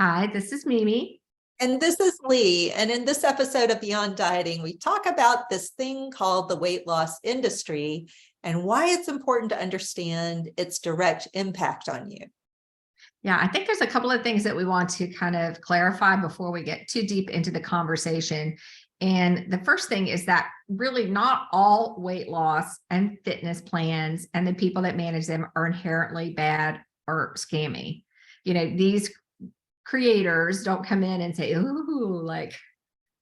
Hi, this is Mimi. And this is Lee. And in this episode of Beyond Dieting, we talk about this thing called the weight loss industry and why it's important to understand its direct impact on you. Yeah, I think there's a couple of things that we want to kind of clarify before we get too deep into the conversation. And the first thing is that really not all weight loss and fitness plans and the people that manage them are inherently bad or scammy. These creators don't come in and say, "Ooh, like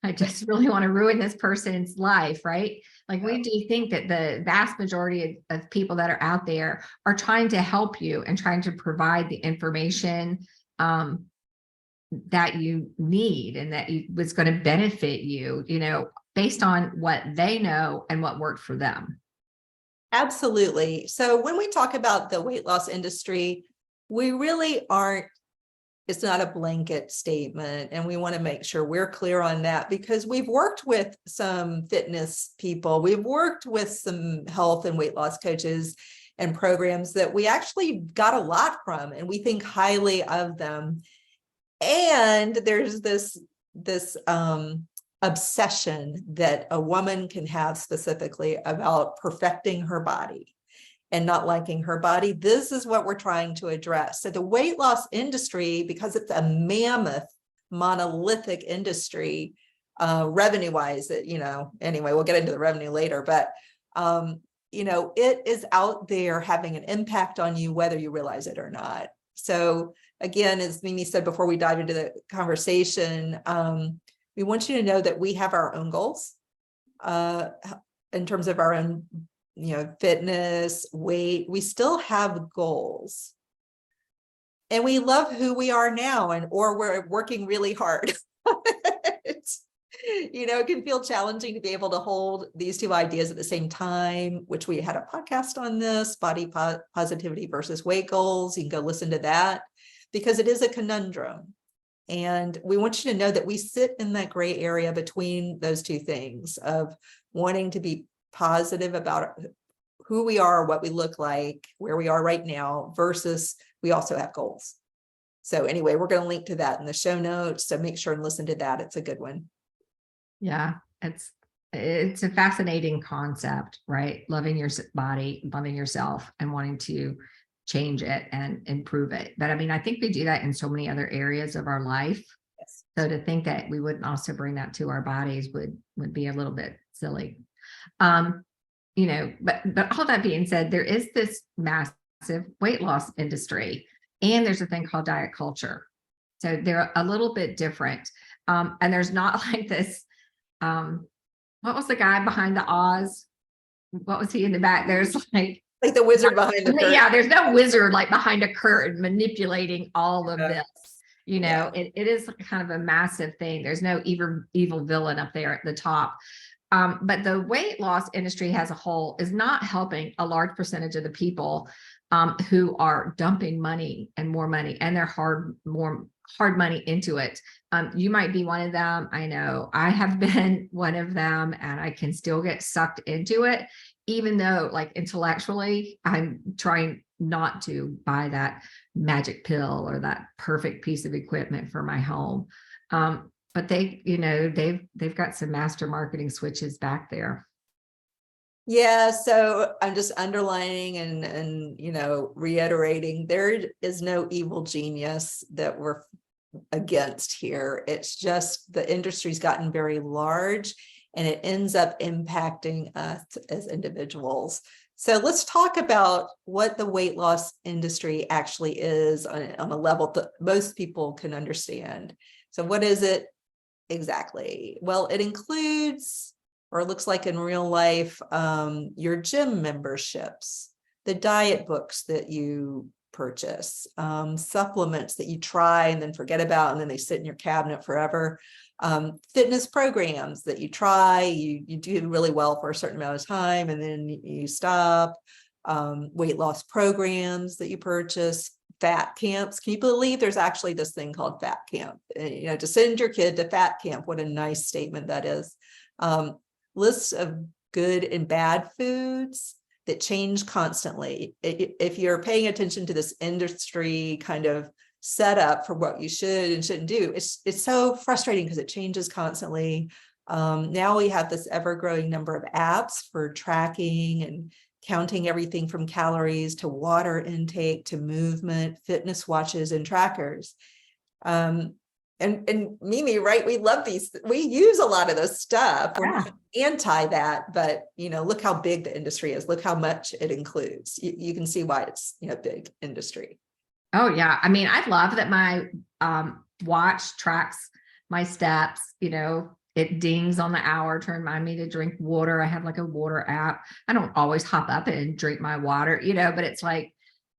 I just really want to ruin this person's life," right? Like we do think that the vast majority of people that are out there are trying to help you and trying to provide the information um, that you need and that was going to benefit you, based on what they know and what worked for them. Absolutely. So when we talk about the weight loss industry, we really aren't, it's not a blanket statement. And we want to make sure we're clear on that because we've worked with some fitness people, we've worked with some health and weight loss coaches and programs that we actually got a lot from, and we think highly of them. And there's this obsession that a woman can have specifically about perfecting her body and not liking her body. This is what we're trying to address. So the weight loss industry, because it's a mammoth, monolithic industry, revenue-wise, anyway, we'll get into the revenue later, but it is out there having an impact on you, whether you realize it or not. So again, as Mimi said before we dive into the conversation, we want you to know that we have our own goals in terms of our own, fitness, weight. We still have goals. And we love who we are now, or we're working really hard. It can feel challenging to be able to hold these two ideas at the same time, which we had a podcast on this, body positivity versus weight goals. You can go listen to that because it is a conundrum. And we want you to know that we sit in that gray area between those two things of wanting to be positive about who we are, what we look like, where we are right now, versus we also have goals. So anyway, we're going to link to that in the show notes. So make sure and listen to that. It's a good one. Yeah, it's a fascinating concept, right? Loving your body, loving yourself, and wanting to change it and improve it. But I mean, I think we do that in so many other areas of our life. Yes. So to think that we wouldn't also bring that to our bodies would be a little bit silly. But all that being said, there is this massive weight loss industry, and there's a thing called diet culture. So they're a little bit different. And there's not like this. What was the guy behind the Oz? What was he in the back? There's like the wizard behind the curtain. Yeah, there's no wizard like behind a curtain manipulating all of this. It is kind of a massive thing. There's no evil villain up there at the top. But the weight loss industry as a whole is not helping a large percentage of the people who are dumping money and more money and their hard money into it. You might be one of them. I know I have been one of them, and I can still get sucked into it, even though like intellectually I'm trying not to buy that magic pill or that perfect piece of equipment for my home. But they've got some master marketing switches back there. Yeah, so I'm just underlining and reiterating, there is no evil genius that we're against here. It's just the industry's gotten very large and it ends up impacting us as individuals. So let's talk about what the weight loss industry actually is on a level that most people can understand. So what is it exactly? Well, it includes, or it looks like in real life, your gym memberships, the diet books that you purchase, supplements that you try and then forget about, and then they sit in your cabinet forever, fitness programs that you try, you do really well for a certain amount of time, and then you stop, weight loss programs that you purchase, fat camps. Can you believe there's actually this thing called fat camp? To send your kid to fat camp, what a nice statement that is. Lists of good and bad foods that change constantly. If you're paying attention to this industry kind of set up for what you should and shouldn't do. It's so frustrating because it changes constantly. Now we have this ever-growing number of apps for tracking and counting everything from calories to water intake to movement, fitness watches, and trackers. And Mimi, right? We love these. We use a lot of those stuff. We're not anti that, but look how big the industry is. Look how much it includes. You can see why it's big industry. Oh yeah. I mean, I love that my watch tracks my steps, it dings on the hour to remind me to drink water. I have like a water app. I don't always hop up and drink my water, but it's like,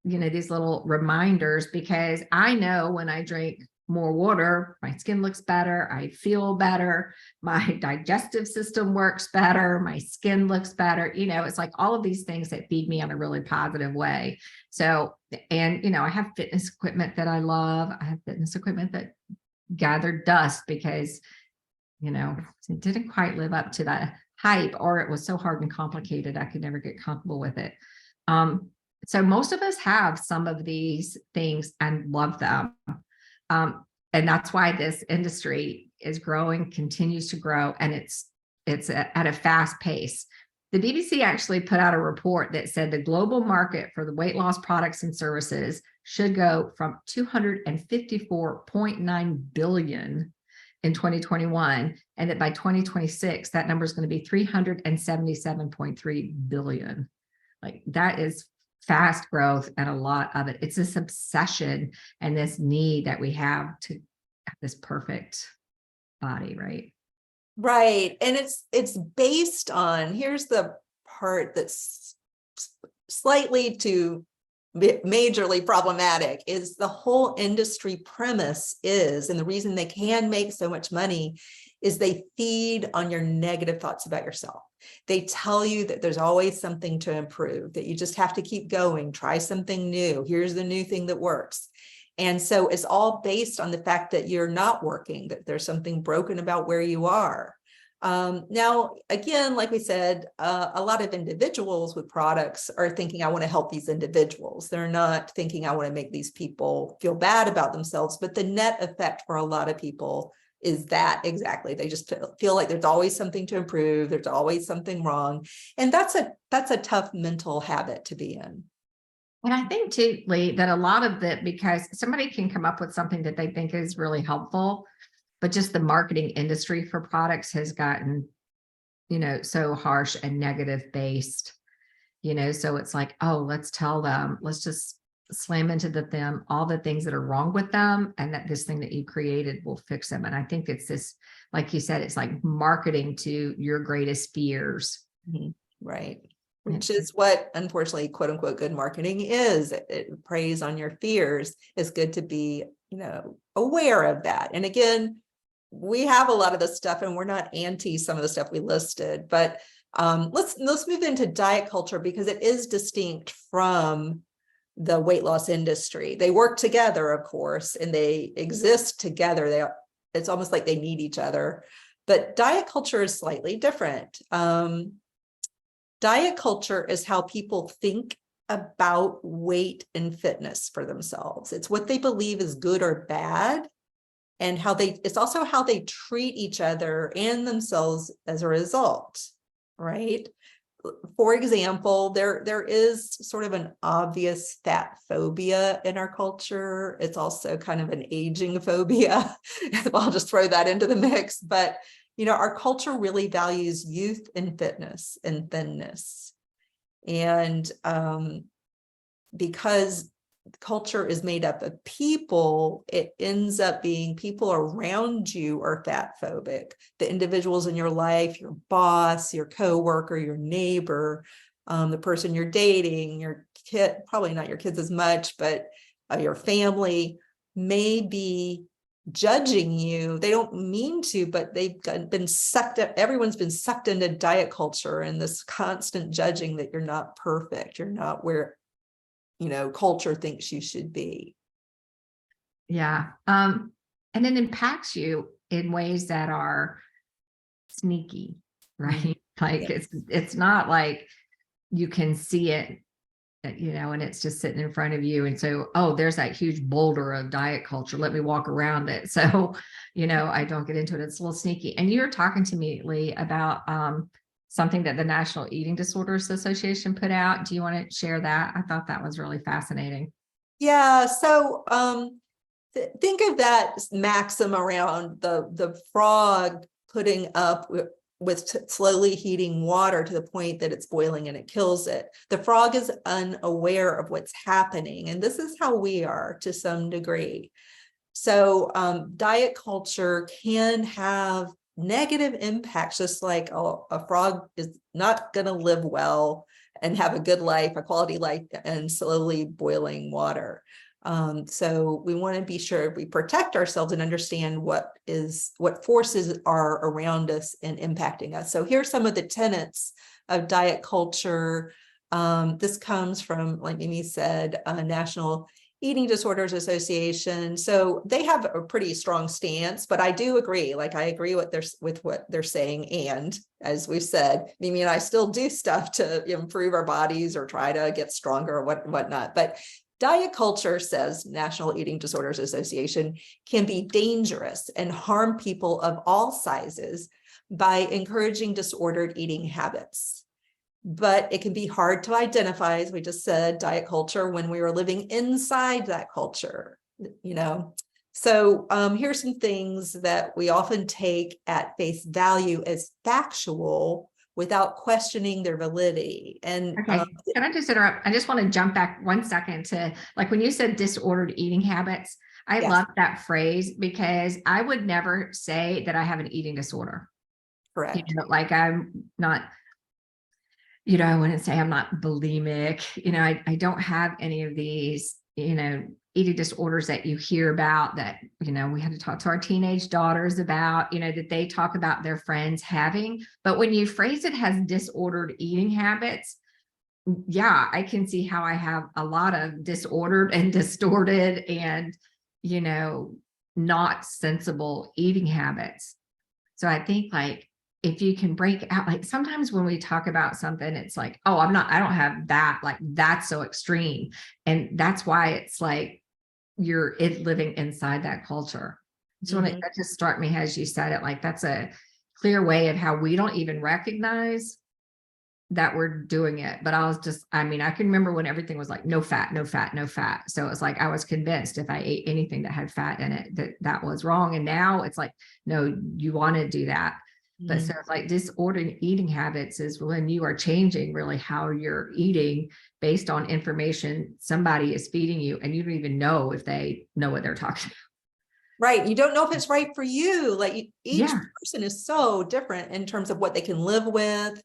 these little reminders, because I know when I drink more water, my skin looks better, I feel better, my digestive system works better, my skin looks better. It's like all of these things that feed me in a really positive way. So, and I have fitness equipment that I love. I have fitness equipment that gathered dust because it didn't quite live up to that hype, or it was so hard and complicated I could never get comfortable with it. So most of us have some of these things and love them. And that's why this industry is growing, continues to grow, and it's at a fast pace. The BBC actually put out a report that said the global market for the weight loss products and services should go from 254.9 billion in 2021, and that by 2026, that number is going to be 377.3 billion. Like, that is fast growth, and a lot of it. It's this obsession and this need that we have to have this perfect body, right? Right. And it's based on, here's the part that's slightly too majorly problematic, is the whole industry premise is, and the reason they can make so much money is they feed on your negative thoughts about yourself. They tell you that there's always something to improve, that you just have to keep going, try something new. Here's the new thing that works. And so it's all based on the fact that you're not working, that there's something broken about where you are. Now, again, like we said, a lot of individuals with products are thinking, I want to help these individuals. They're not thinking, I want to make these people feel bad about themselves. But the net effect for a lot of people is that exactly. They just feel like there's always something to improve. There's always something wrong. And that's a tough mental habit to be in. And I think too, Lee, that a lot of it, because somebody can come up with something that they think is really helpful, but just the marketing industry for products has gotten, so harsh and negative based, so it's like, oh, let's tell them, let's just slam into them all the things that are wrong with them, and that this thing that you created will fix them. And I think it's this, like you said, it's like marketing to your greatest fears. Mm-hmm. Right. Which is what, unfortunately, quote unquote, good marketing is. It preys on your fears. It's good to be, aware of that. And again, we have a lot of this stuff, and we're not anti some of the stuff we listed, but let's move into diet culture, because it is distinct from the weight loss industry. They work together, of course, and they exist together. It's almost like they need each other, but diet culture is slightly different. Diet culture is how people think about weight and fitness for themselves. It's what they believe is good or bad, and it's also how they treat each other and themselves as a result, right? For example, there is sort of an obvious fat phobia in our culture. It's also kind of an aging phobia. I'll just throw that into the mix. But our culture really values youth and fitness and thinness. And because culture is made up of people, it ends up being people around you are fat phobic. The individuals in your life, your boss, your coworker, your neighbor, the person you're dating, your kid, probably not your kids as much, but your family may be judging you. They don't mean to, but they've been sucked up. Everyone's been sucked into diet culture and this constant judging that you're not perfect. You're not where, culture thinks you should be. Yeah. And it impacts you in ways that are sneaky, right? Like, it's not like you can see it and it's just sitting in front of you. And so, oh, there's that huge boulder of diet culture. Let me walk around it. So, I don't get into it. It's a little sneaky. And you're talking to me, Lee, about something that the National Eating Disorders Association put out. Do you want to share that? I thought that was really fascinating. Yeah, so think of that maxim around the frog putting up with slowly heating water to the point that it's boiling and it kills it. The frog is unaware of what's happening, and this is how we are to some degree. So diet culture can have negative impacts, just like a frog is not going to live well and have a good life, a quality life, and slowly boiling water. So we want to be sure we protect ourselves and understand what forces are around us and impacting us. So here's some of the tenets of diet culture. This comes from, like Mimi said, National Eating Disorders Association. So they have a pretty strong stance, but I do agree. Like, I agree with what they're saying. And as we've said, Mimi and I still do stuff to improve our bodies or try to get stronger or whatnot. But diet culture, says National Eating Disorders Association, can be dangerous and harm people of all sizes by encouraging disordered eating habits. But it can be hard to identify, as we just said, diet culture when we were living inside that culture, So here's some things that we often take at face value as factual without questioning their validity. And Okay, can I just interrupt? I just want to jump back 1 second to, like, when you said disordered eating habits, I yes, love that phrase, because I would never say that I have an eating disorder. correct. Like, I'm not, I wouldn't say I'm not bulimic. I don't have any of these, eating disorders that you hear about that, we had to talk to our teenage daughters about, that they talk about their friends having. But when you phrase it as disordered eating habits, yeah, I can see how I have a lot of disordered and distorted and, not sensible eating habits. So I think, like, if you can break out, like, sometimes when we talk about something, it's like, oh, I don't have that, like, that's so extreme. And that's why it's like you're living inside that culture. So Mhm. that just struck me as you said it, like, that's a clear way of how we don't even recognize that we're doing it. But I can remember when everything was like, no fat, no fat, no fat. So it was like, I was convinced if I ate anything that had fat in it, that was wrong. And now it's like, no, you want to do that. But so it's like disordered eating habits is when you are changing really how you're eating based on information somebody is feeding you, and you don't even know if they know what they're talking about. Right. You don't know if it's right for you. Like, each Yeah. person is so different in terms of what they can live with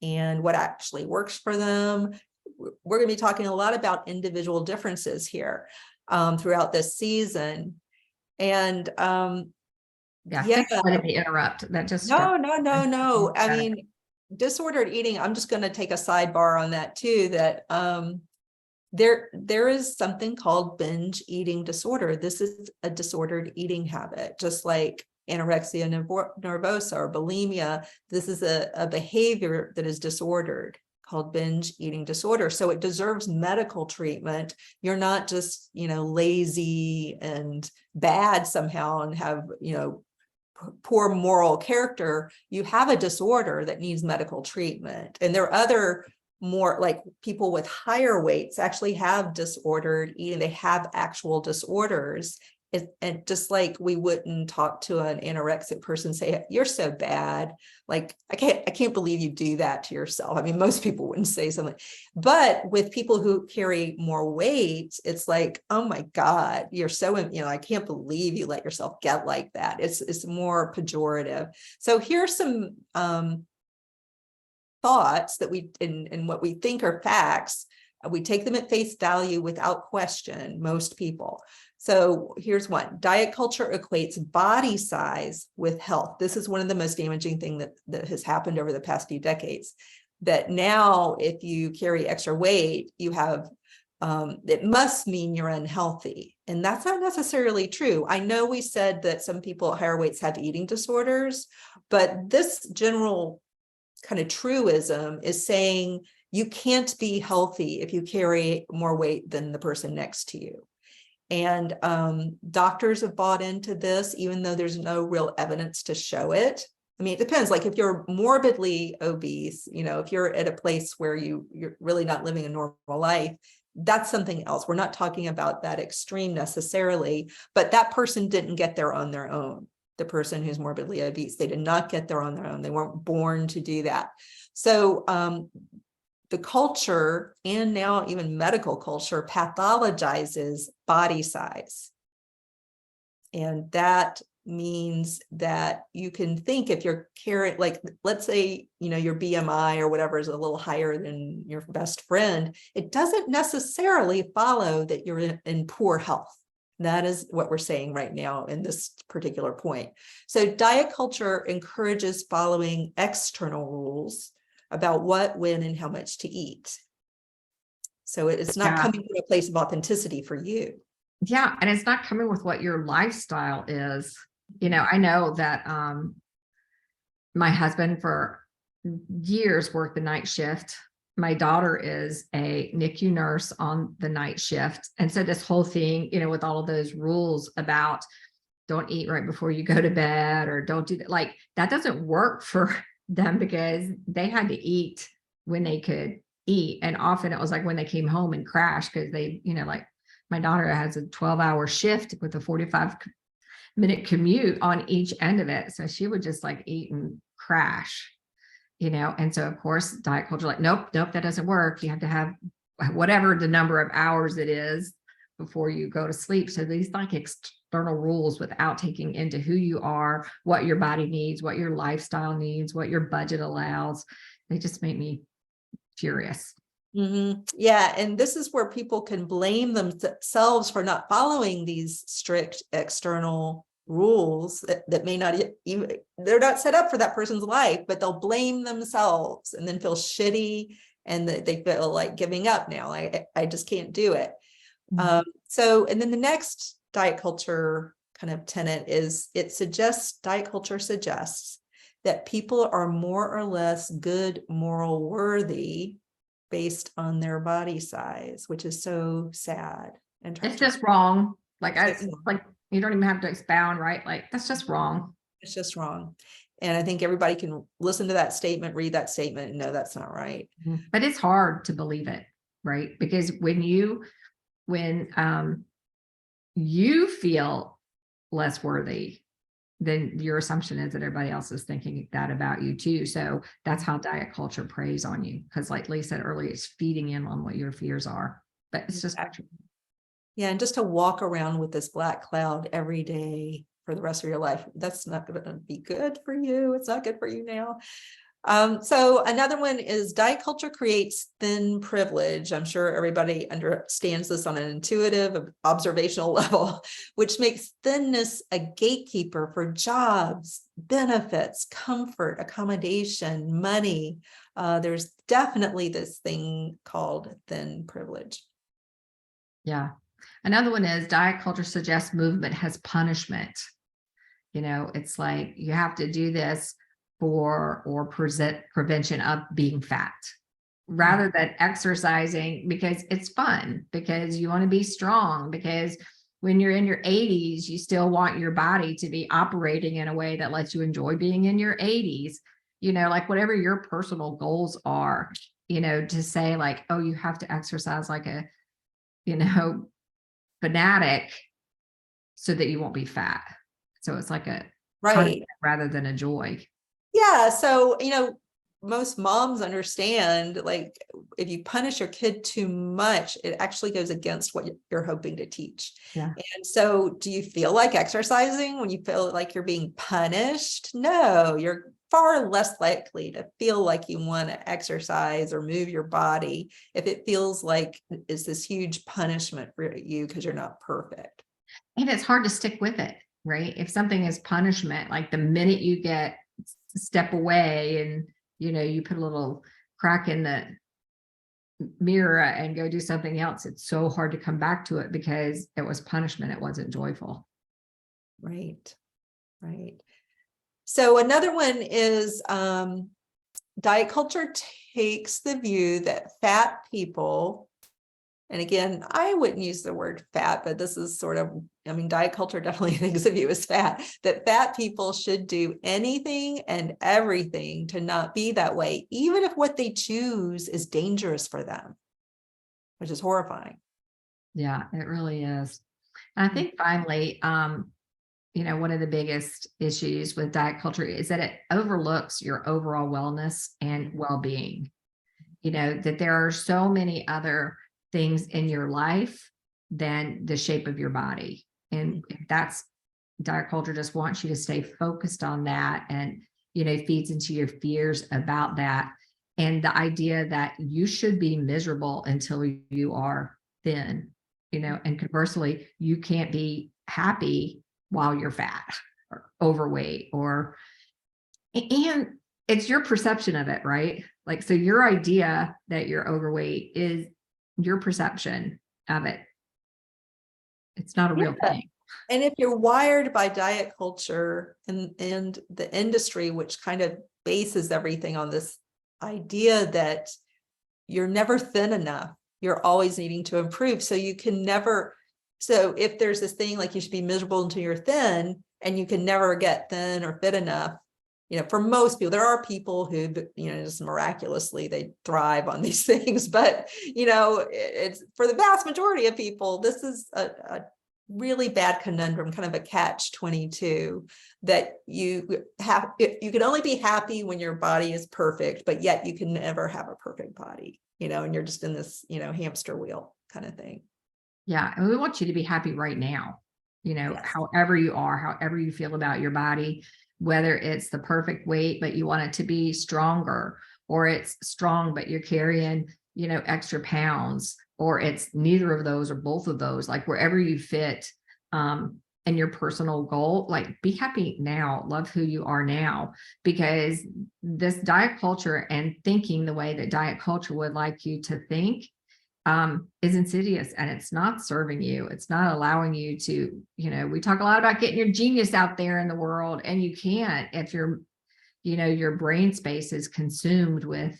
and what actually works for them. We're going to be talking a lot about individual differences here throughout this season. And Yeah. yeah, Thanks for letting me interrupt. That just struck no. I me. mean, disordered eating, I'm just going to take a sidebar on that too, that there is something called binge eating disorder. This is a disordered eating habit, just like anorexia nervosa or bulimia. This is a behavior that is disordered, called binge eating disorder. So it deserves medical treatment. You're not just, lazy and bad somehow and have, poor moral character. You have a disorder that needs medical treatment. And there are other, more like, people with higher weights actually have disordered eating. They have actual disorders. And just like we wouldn't talk to an anorexic person, say, you're so bad. Like, I can't believe you do that to yourself. I mean, most people wouldn't say something, but with people who carry more weight, it's like, oh my God, you're so, I can't believe you let yourself get like that. It's more pejorative. So here's some thoughts that and what we think are facts. We take them at face value without question, most people. So here's one. Diet culture equates body size with health. This is one of the most damaging things that has happened over the past few decades. That now, if you carry extra weight, you have, it must mean you're unhealthy. And that's not necessarily true. I know we said that some people at higher weights have eating disorders, but this general kind of truism is saying you can't be healthy if you carry more weight than the person next to you. And doctors have bought into this, even though there's no real evidence to show it. I mean, it depends. Like if you're morbidly obese, if you're at a place where you're really not living a normal life, that's something else. We're not talking about that extreme necessarily, but that person didn't get there on their own. The person who's morbidly obese, they did not get there on their own. They weren't born to do that. So the culture, and now even medical culture, pathologizes body size. And that means that you can think if you're carrying, like, let's say, your BMI or whatever is a little higher than your best friend, it doesn't necessarily follow that you're in poor health. That is what we're saying right now in this particular point. So diet culture encourages following external rules about what, when, and how much to eat. So it's not coming from a place of authenticity for you. Yeah. And it's not coming with what your lifestyle is. I know that my husband for years worked the night shift. My daughter is a NICU nurse on the night shift. And so this whole thing, with all of those rules about don't eat right before you go to bed, or don't do that, like that doesn't work for them, because they had to eat when they could eat. And often it was like when they came home and crashed, because they, like my daughter has a 12-hour shift with a 45-minute commute on each end of it. So she would just like eat and crash, and so of course diet culture, like, nope, that doesn't work. You have to have whatever the number of hours it is before you go to sleep. So these like external rules without taking into who you are, what your body needs, what your lifestyle needs, what your budget allows, they just make me furious. Mm-hmm. Yeah. And this is where people can blame themselves for not following these strict external rules that may not even, they're not set up for that person's life, but they'll blame themselves and then feel shitty, and they feel like giving up now. I just can't do it. So, and then the next diet culture kind of tenet is diet culture suggests that people are more or less good moral worthy based on their body size, which is so sad. And it's just wrong. Like you don't even have to expound, right? Like that's just wrong. It's just wrong. And I think everybody can listen to that statement, read that statement, and know that's not right. But it's hard to believe it, right? Because when you feel less worthy, then your assumption is that everybody else is thinking that about you too. So that's how diet culture preys on you. Because like Lee said earlier, it's feeding in on what your fears are. But it's just not true. Yeah, and just to walk around with this black cloud every day for the rest of your life, that's not going to be good for you. It's not good for you now. So another one is diet culture creates thin privilege. I'm sure everybody understands this on an intuitive, observational level, which makes thinness a gatekeeper for jobs, benefits, comfort, accommodation, money. There's definitely this thing called thin privilege. Yeah. Another one is diet culture suggests movement has punishment. It's like you have to do this for prevention of being fat, rather than exercising because it's fun, because you want to be strong, because when you're in your 80s, you still want your body to be operating in a way that lets you enjoy being in your 80s, like whatever your personal goals are, to say like, oh, you have to exercise like a, fanatic so that you won't be fat. So it's like a right rather than a joy. Yeah. So, most moms understand, like, if you punish your kid too much, it actually goes against what you're hoping to teach. Yeah. And so do you feel like exercising when you feel like you're being punished? No, you're far less likely to feel like you want to exercise or move your body if it feels like it's this huge punishment for you because you're not perfect. And it's hard to stick with it, right? If something is punishment, like the minute you get step away and you put a little crack in the mirror and go do something else, it's so hard to come back to it because it was punishment. It wasn't joyful. Right. So another one is diet culture takes the view that fat people, and again, I wouldn't use the word fat, but this is sort of, I mean, diet culture definitely thinks of you as fat, that fat people should do anything and everything to not be that way, even if what they choose is dangerous for them, which is horrifying. Yeah, it really is. And I think finally, one of the biggest issues with diet culture is that it overlooks your overall wellness and well-being. That there are so many other things in your life than the shape of your body. And that's diet culture just wants you to stay focused on that, and, feeds into your fears about that. And the idea that you should be miserable until you are thin, and conversely, you can't be happy while you're fat or overweight, and it's your perception of it, right? Like, so your idea that you're overweight is your perception of it. It's not a real Yeah. thing. And if you're wired by diet culture and the industry, which kind of bases everything on this idea that you're never thin enough, you're always needing to improve. So you can never, so if there's this thing like you should be miserable until you're thin, and you can never get thin or fit enough, for most people, there are people who, just miraculously, they thrive on these things, but, it's for the vast majority of people, this is a really bad conundrum, kind of a catch-22, that you can only be happy when your body is perfect, but yet you can never have a perfect body, and you're just in this, hamster wheel kind of thing. Yeah. And we want you to be happy right now, Yes. however you are, however you feel about your body, whether it's the perfect weight, but you want it to be stronger, or it's strong, but you're carrying, extra pounds, or it's neither of those or both of those, like wherever you fit, and your personal goal, like be happy now, love who you are now, because this diet culture and thinking the way that diet culture would like you to think is insidious, and it's not serving you. It's not allowing you to, we talk a lot about getting your genius out there in the world, and you can't if your brain space is consumed with,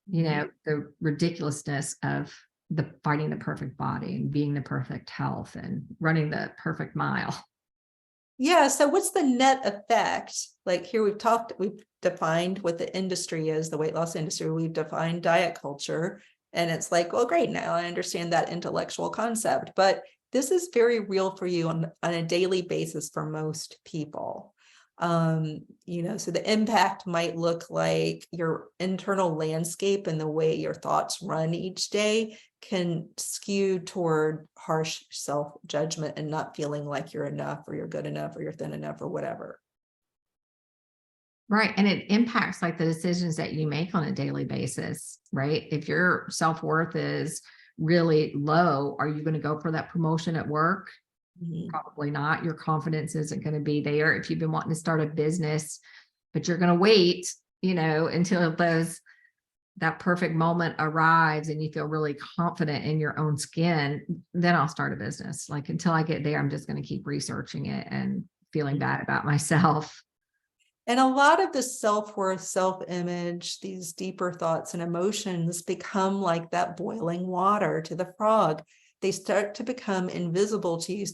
the ridiculousness of finding the perfect body and being the perfect health and running the perfect mile. Yeah. So what's the net effect? Like here we've defined what the industry is, the weight loss industry. We've defined diet culture. And it's like, well, great. Now I understand that intellectual concept, but this is very real for you on a daily basis for most people. So the impact might look like your internal landscape and the way your thoughts run each day can skew toward harsh self-judgment and not feeling like you're enough, or you're good enough, or you're thin enough, or whatever. Right. And it impacts like the decisions that you make on a daily basis, right? If your self-worth is really low, are you going to go for that promotion at work? Mhm. Probably not. Your confidence isn't going to be there. If you've been wanting to start a business, but you're going to wait, until that perfect moment arrives and you feel really confident in your own skin, then I'll start a business. Like until I get there, I'm just going to keep researching it and feeling bad about myself. And a lot of the self-worth, self-image, these deeper thoughts and emotions become like that boiling water to the frog. They start to become invisible to you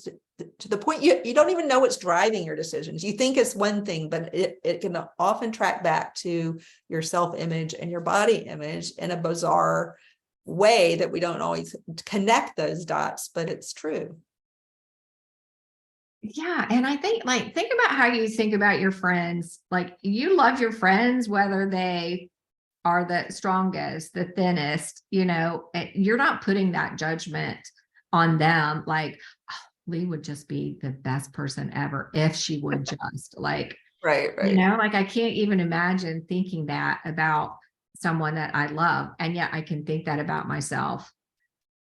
to the point you don't even know what's driving your decisions. You think it's one thing, but it can often track back to your self-image and your body image in a bizarre way that we don't always connect those dots, but it's true. Yeah. And I think think about how you think about your friends. Like you love your friends, whether they are the strongest, the thinnest, you're not putting that judgment on them. Like, oh, Lee would just be the best person ever if she would just Right. like I can't even imagine thinking that about someone that I love. And yet I can think that about myself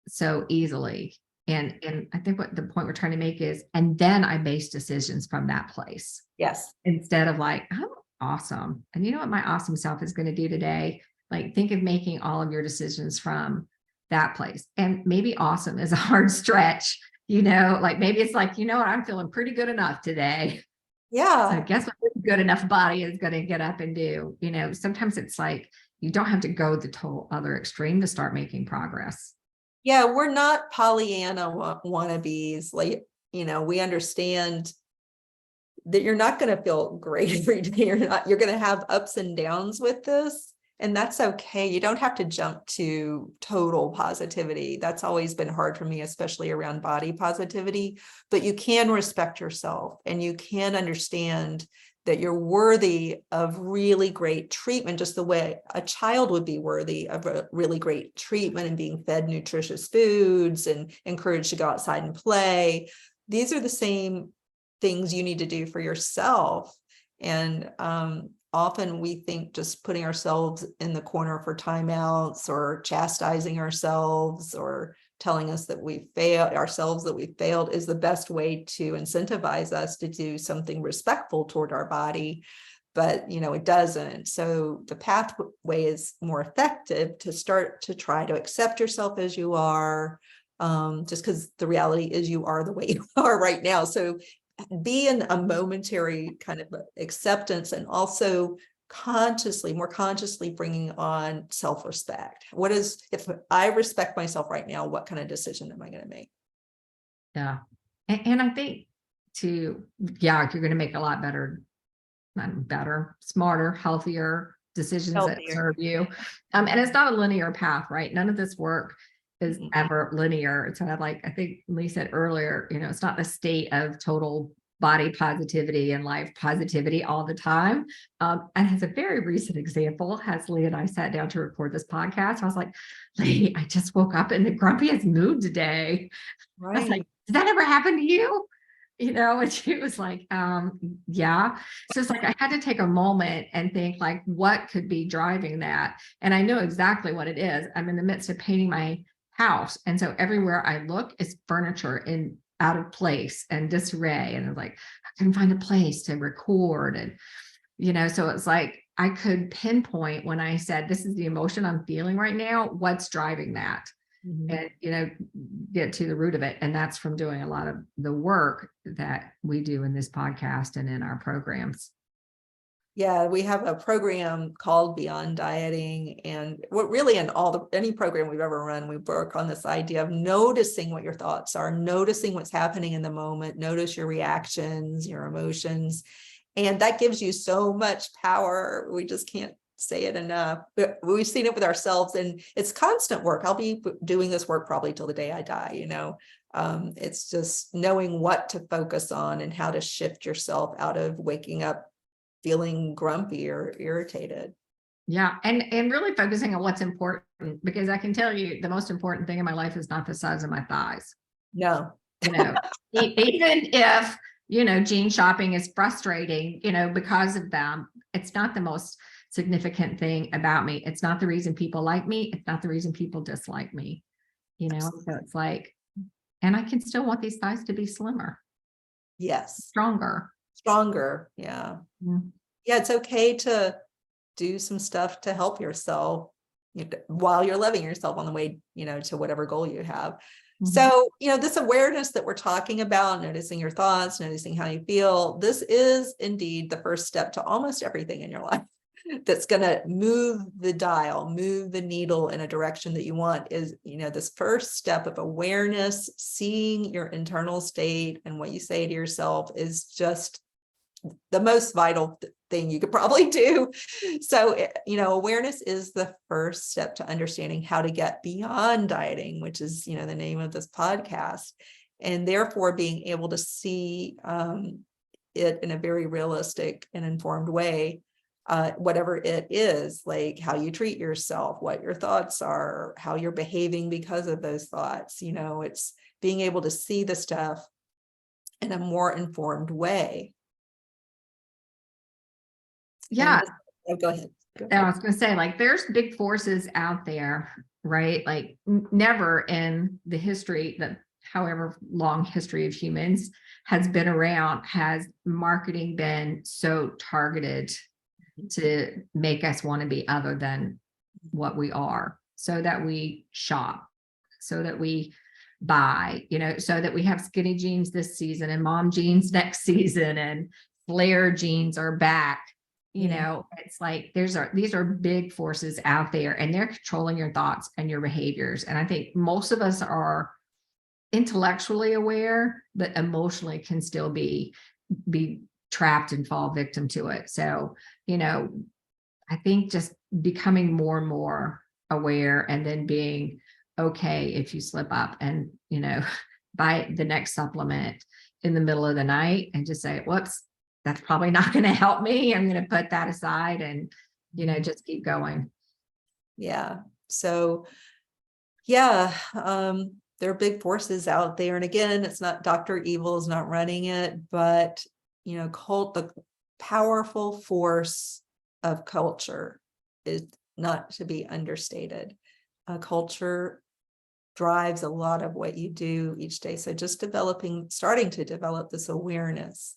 so easily. And I think what the point we're trying to make is, and then I base decisions from that place Yes. instead of like, oh, awesome. And you know what my awesome self is going to do today? Like think of making all of your decisions from that place. And maybe awesome is a hard stretch, like maybe it's like, what, I'm feeling pretty good enough today. So Yeah. guess what? good enough body is going to get up and do. Sometimes it's like you don't have to go the total other extreme to start making progress. Yeah, we're not Pollyanna wannabes. Like, we understand that you're not going to feel great every day. You're going to have ups and downs with this. And that's okay. You don't have to jump to total positivity. That's always been hard for me, especially around body positivity. But you can respect yourself and you can understand that you're worthy of really great treatment, just the way a child would be worthy of a really great treatment and being fed nutritious foods and encouraged to go outside and play. These are the same things you need to do for yourself. And often we think just putting ourselves in the corner for timeouts or chastising ourselves or telling us that we failed is the best way to incentivize us to do something respectful toward our body. But, it doesn't. So the pathway is more effective to start to try to accept yourself as you are, just because the reality is you are the way you are right now. So be in a momentary kind of acceptance and also more consciously bringing on self-respect. If I respect myself right now, what kind of decision am I going to make? Yeah. And I think you're going to make a lot better, smarter, healthier decisions that serve you. And it's not a linear path, right? None of this work is ever linear. It's kind of like, I think Lee said earlier, it's not the state of total body positivity and life positivity all the time. And as a very recent example, as Lee and I sat down to record this podcast, I was like, Lee, I just woke up in the grumpiest mood today. Right. I was like, did that ever happen to you? And she was like, yeah. So it's like, I had to take a moment and think like, what could be driving that? And I know exactly what it is. I'm in the midst of painting my house. And so everywhere I look is furniture in out of place and disarray. And I was like, I couldn't find a place to record. And, so it's like, I could pinpoint when I said, this is the emotion I'm feeling right now, what's driving that? And, get to the root of it. And that's from doing a lot of the work that we do in this podcast and in our programs. Yeah, we have a program called Beyond Dieting, and what really in any program we've ever run, we work on this idea of noticing what your thoughts are, noticing what's happening in the moment, notice your reactions, your emotions, and that gives you so much power. We just can't say it enough. But we've seen it with ourselves, and it's constant work. I'll be doing this work probably till the day I die, it's just knowing what to focus on and how to shift yourself out of waking up feeling grumpy or irritated. Yeah. And really focusing on what's important, because I can tell you the most important thing in my life is not the size of my thighs. No. Even if, jean shopping is frustrating, because of them, it's not the most significant thing about me. It's not the reason people like me. It's not the reason people dislike me, so it's like, and I can still want these thighs to be slimmer. Yes. Stronger. Yeah. Yeah. It's okay to do some stuff to help yourself while you're loving yourself on the way, to whatever goal you have. So, this awareness that we're talking about, noticing your thoughts, noticing how you feel, this is indeed the first step to almost everything in your life that's going to move the dial, move the needle in a direction that you want. Is, this first step of awareness, seeing your internal state and what you say to yourself is just the most vital thing you could probably do. So, awareness is the first step to understanding how to get beyond dieting, which is, the name of this podcast, and therefore being able to see it in a very realistic and informed way, whatever it is, like how you treat yourself, what your thoughts are, how you're behaving because of those thoughts. It's being able to see the stuff in a more informed way. Yeah. Go ahead. I was going to say, like, there's big forces out there, right? Like never in the history however long history of humans has been around, has marketing been so targeted to make us want to be other than what we are, so that we shop, so that we buy, so that we have skinny jeans this season and mom jeans next season and flare genes are back. You Mm. know, it's like these are big forces out there, and they're controlling your thoughts and your behaviors. And I think most of us are intellectually aware, but emotionally can still be trapped and fall victim to it. So, you know, I think just becoming more and more aware, and then being okay if you slip up and, you know, buy the next supplement in the middle of the night and just say, whoops, that's probably not going to help me. I'm going to put that aside and, you know, just keep going. Yeah. So, yeah, there are big forces out there. And again, it's not Dr. Evil is not running it, but, you know, the powerful force of culture is not to be understated. Culture drives a lot of what you do each day. So just starting to develop this awareness.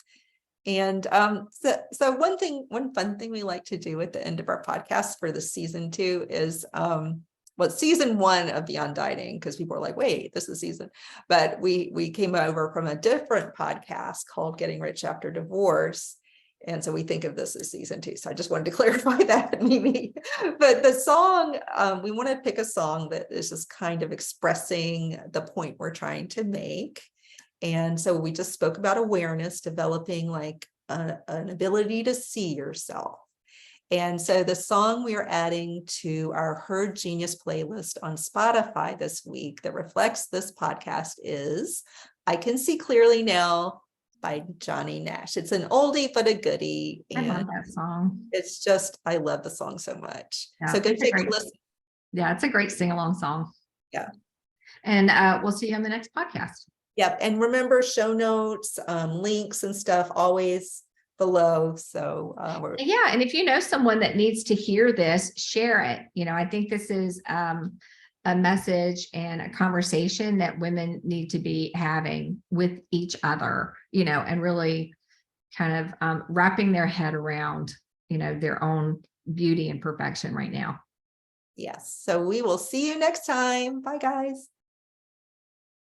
And so one fun thing we like to do at the end of our podcast for the season 2 is season 1 of Beyond Dieting, because people are like, wait, this is season, but we came over from a different podcast called Getting Rich After Divorce. And so we think of this as season 2. So I just wanted to clarify that, Mimi. But the song, we want to pick a song that is just kind of expressing the point we're trying to make. And so we just spoke about awareness, developing like an ability to see yourself. And so the song we are adding to our Herd Genius playlist on Spotify this week that reflects this podcast is I Can See Clearly Now by Johnny Nash. It's an oldie but a goodie. I love And that song. it's just, I love the song so much. Yeah, So go it's take a listen. Yeah, it's a great sing-along song. Yeah. And we'll see you on the next podcast. Yep. And remember, show notes, links and stuff always below. So Yeah, and if you know someone that needs to hear this, share it. You know, I think this is a message and a conversation that women need to be having with each other, you know, and really kind of wrapping their head around, you know, their own beauty and perfection right now. yes. So we will see you next time. Bye, guys.